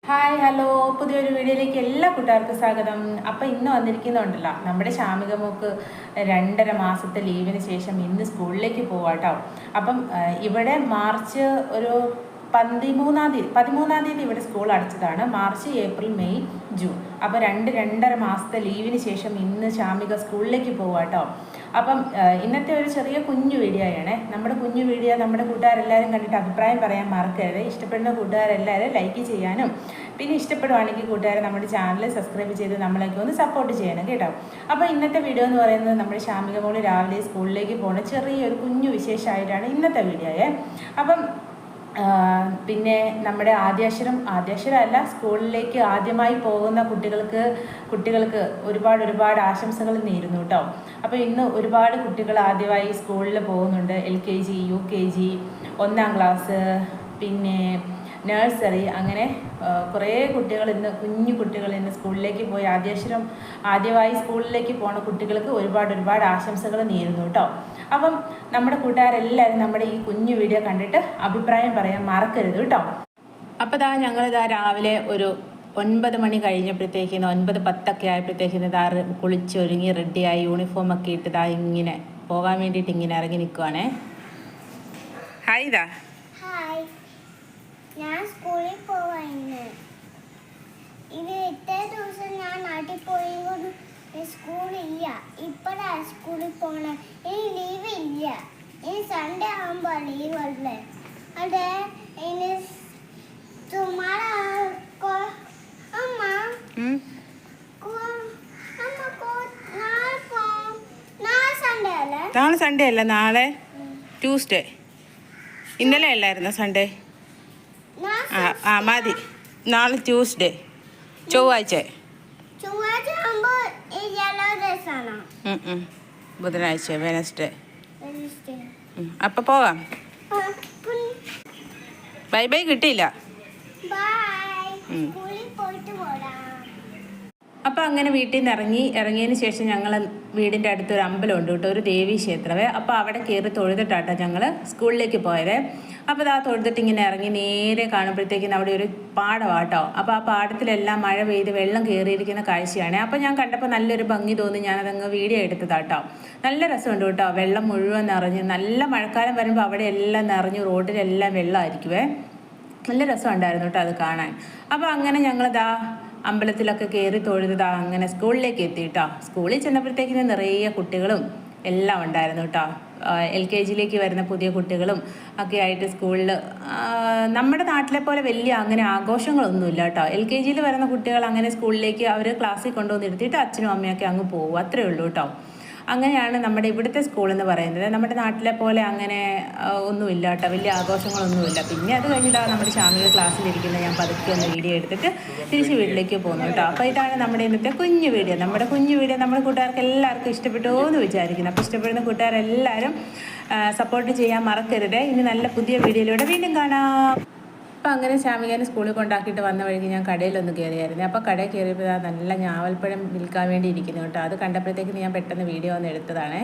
Hi hello പുതിയൊരു വീഡിയോയിലേക്ക് എല്ലാ കൂട്ടുകാർക്കും സ്വാഗതം. അപ്പം ഇന്ന് വന്നിരിക്കുന്നുണ്ടല്ലോ നമ്മുടെ ശാമിക മോക്ക് 2.5 മാസത്തെ ലീവിന് ശേഷം ഇന്ന് സ്കൂളിലേക്ക് പോവാട്ടോ. അപ്പം ഇവിടെ മാർച്ച് ഒരു 13-ാം തീയതി ഇവിടെ സ്കൂൾ അടച്ചതാണ്. മാർച്ച് ഏപ്രിൽ മെയ് ജൂൺ അപ്പോൾ 2.5 മാസത്തെ ലീവിന് ശേഷം ഇന്ന് ശാമിക സ്കൂളിലേക്ക് പോവാട്ടോ. അപ്പം ഇന്നത്തെ ഒരു ചെറിയ കുഞ്ഞു വീഡിയോയാണ്. നമ്മുടെ കുഞ്ഞു വീഡിയോ നമ്മുടെ കൂട്ടുകാരെല്ലാവരും കണ്ടിട്ട് അഭിപ്രായം പറയാൻ മറക്കരുത്. ഇഷ്ടപ്പെടുന്ന കൂട്ടുകാരെല്ലാവരും ലൈക്ക് ചെയ്യാനും പിന്നെ ഇഷ്ടപ്പെടുവാണെങ്കിൽ കൂട്ടുകാരെ നമ്മുടെ ചാനൽ സബ്സ്ക്രൈബ് ചെയ്ത് നമ്മളൊക്കെ ഒന്ന് സപ്പോർട്ട് ചെയ്യണം കേട്ടോ. അപ്പോൾ ഇന്നത്തെ വീഡിയോ എന്ന് പറയുന്നത് നമ്മുടെ ശാമിക മോള് രാവിലെ സ്കൂളിലേക്ക് പോകുന്ന ചെറിയൊരു കുഞ്ഞു വിശേഷമായിട്ടാണ് ഇന്നത്തെ വീഡിയോയെ. അപ്പം പിന്നെ നമ്മുടെ ആദ്യാക്ഷരമല്ല സ്കൂളിലേക്ക് ആദ്യമായി പോകുന്ന കുട്ടികൾക്ക് ഒരുപാട് ആശംസകൾ നേരുന്നു കേട്ടോ. അപ്പോൾ ഇന്ന് ഒരുപാട് കുട്ടികൾ ആദ്യമായി സ്കൂളിൽ പോകുന്നുണ്ട്. LKG UKG 1-ാം ക്ലാസ് പിന്നെ നഴ്സറി അങ്ങനെ കുറേ കുട്ടികൾ കുഞ്ഞു കുട്ടികൾ ഇന്ന് സ്കൂളിലേക്ക് പോയി ആദ്യമായി സ്കൂളിലേക്ക് പോകുന്ന കുട്ടികൾക്ക് ഒരുപാട് ആശംസകൾ നേരുന്നു കേട്ടോ. അപ്പം നമ്മുടെ കൂട്ടുകാരെല്ലാവരും നമ്മുടെ ഈ കുഞ്ഞു വീഡിയോ കണ്ടിട്ട് അഭിപ്രായം പറയാൻ മറക്കരുത് കേട്ടോ. അപ്പോൾ ഞങ്ങളിതാ രാവിലെ ഒരു 9 മണി കഴിഞ്ഞപ്പോഴത്തേക്കിന് 9:10 ആയപ്പോഴത്തേക്കിന് കുളിച്ചൊരുങ്ങി റെഡിയായി യൂണിഫോമൊക്കെ ഇട്ട് ഇങ്ങനെ പോകാൻ വേണ്ടിയിട്ട് ഇങ്ങനെ ഇറങ്ങി നിൽക്കുവാണേ. ഹായ് ഞാൻ സ്കൂളിൽ പോവായിരുന്നു. ഇത് ഇത്രേ ദിവസം ഞാൻ നാട്ടിൽ പോയത് സ്കൂളില്ല. ഇപ്പോഴാണ് സ്കൂളിൽ പോണേ. ഇനി ലീവ് ഇല്ല. ഇനി സൺഡേ ആകുമ്പോ ലീവ് അല്ലേ. അതെ ഇനി നാളെ സൺഡേ അല്ല, നാളെ ട്യൂസ്ഡേ. ഇന്നലെ അല്ലായിരുന്നു സൺഡേ? മതി. നാളെ ട്യൂസ്ഡേ, ചൊവ്വാഴ്ച. ബുധനാഴ്ച വെനസ്ഡേ. അപ്പം പോകാം. ബൈ ബൈ കിട്ടിയില്ല. അപ്പോൾ അങ്ങനെ വീട്ടിൽ നിന്ന് ഇറങ്ങിയതിന് ശേഷം ഞങ്ങൾ വീടിൻ്റെ അടുത്തൊരു അമ്പലമുണ്ട് കേട്ടോ, ഒരു ദേവീ ക്ഷേത്രമേ. അപ്പോൾ അവിടെ കയറി തൊഴുതിട്ടാട്ടോ ഞങ്ങൾ സ്കൂളിലേക്ക് പോയത്. അപ്പോൾ തൊഴുതിട്ട് ഇങ്ങനെ ഇറങ്ങി നേരെ കാണുമ്പോഴത്തേക്കിന് അവിടെ ഒരു പാടമാട്ടോ. അപ്പോൾ ആ പാടത്തിലെല്ലാം മഴ പെയ്ത് വെള്ളം കയറിയിരിക്കുന്ന കാഴ്ചയാണ്. അപ്പോൾ ഞാൻ കണ്ടപ്പോൾ നല്ലൊരു ഭംഗി തോന്നി, ഞാനതങ്ങ് വീഡിയോ എടുത്തതാട്ടോ. നല്ല രസമുണ്ട് കേട്ടോ. വെള്ളം മുഴുവൻ നിറഞ്ഞ്, നല്ല മഴക്കാലം വരുമ്പോൾ അവിടെ എല്ലാം നിറഞ്ഞു, റോഡിലെല്ലാം വെള്ളമായിരിക്കുമേ. നല്ല രസമുണ്ടായിരുന്നു കേട്ടോ അത് കാണാൻ. അപ്പോൾ അങ്ങനെ ഞങ്ങളിതാ അമ്പലത്തിലൊക്കെ കയറി തൊഴുതാ അങ്ങനെ സ്കൂളിലേക്ക് എത്തി കേട്ടോ. സ്കൂളിൽ ചെന്നപ്പോഴത്തേക്കിന് നിറയെ കുട്ടികളും എല്ലാം ഉണ്ടായിരുന്നു കേട്ടോ. LKGയിലേക്ക് വരുന്ന പുതിയ കുട്ടികളും ഒക്കെ ആയിട്ട് സ്കൂളിൽ നമ്മുടെ നാട്ടിലെ പോലെ വലിയ അങ്ങനെ ആഘോഷങ്ങളൊന്നുമില്ല കേട്ടോ. LKGയിൽ വരുന്ന കുട്ടികൾ അങ്ങനെ സ്കൂളിലേക്ക് അവർ ക്ലാസ്സിൽ കൊണ്ടുവന്ന് ഇരുത്തിയിട്ട് അച്ഛനും അമ്മയൊക്കെ അങ്ങ് പോകും, അത്രയേ ഉള്ളൂ കേട്ടോ. അങ്ങനെയാണ് നമ്മുടെ ഇവിടുത്തെ സ്കൂളെന്ന് പറയുന്നത്. നമ്മുടെ നാട്ടിലെ പോലെ അങ്ങനെ ഒന്നുമില്ല കേട്ടോ, വലിയ ആഘോഷങ്ങളൊന്നുമില്ല. പിന്നെ അത് കഴിഞ്ഞിട്ടാണ് നമ്മുടെ ശാമിക ക്ലാസ്സിലിരിക്കുന്നത്. ഞാൻ പതുക്കെ ഒന്ന് വീഡിയോ എടുത്തിട്ട് തിരിച്ച് വീട്ടിലേക്ക് പോകുന്നു കേട്ടോ. അപ്പോൾ ഇതാണ് നമ്മുടെ ഇന്നത്തെ കുഞ്ഞു വീഡിയോ. നമ്മുടെ കൂട്ടുകാർക്ക് എല്ലാവർക്കും ഇഷ്ടപ്പെട്ടു എന്ന് വിചാരിക്കുന്നു. അപ്പോൾ ഇഷ്ടപ്പെടുന്ന കൂട്ടുകാരെല്ലാവരും സപ്പോർട്ട് ചെയ്യാൻ മറക്കരുത്. ഇനി നല്ല പുതിയ വീഡിയോയിലൂടെ വീണ്ടും കാണാം. അപ്പോൾ അങ്ങനെ ശാമികനെ സ്കൂളിൽ കൊണ്ടാക്കിയിട്ട് വന്ന വഴിക്ക് ഞാൻ കടയിലൊന്ന് കയറിയായിരുന്നു. അപ്പോൾ കടയിൽ കയറിയപ്പോൾ നല്ല ഞാവൽപ്പഴം വിൽക്കാൻ വേണ്ടി ഇരിക്കുന്നു കേട്ടോ. അത് കണ്ടപ്പോഴത്തേക്ക് ഞാൻ പെട്ടെന്ന് വീഡിയോ ഒന്ന് എടുത്തതാണേ.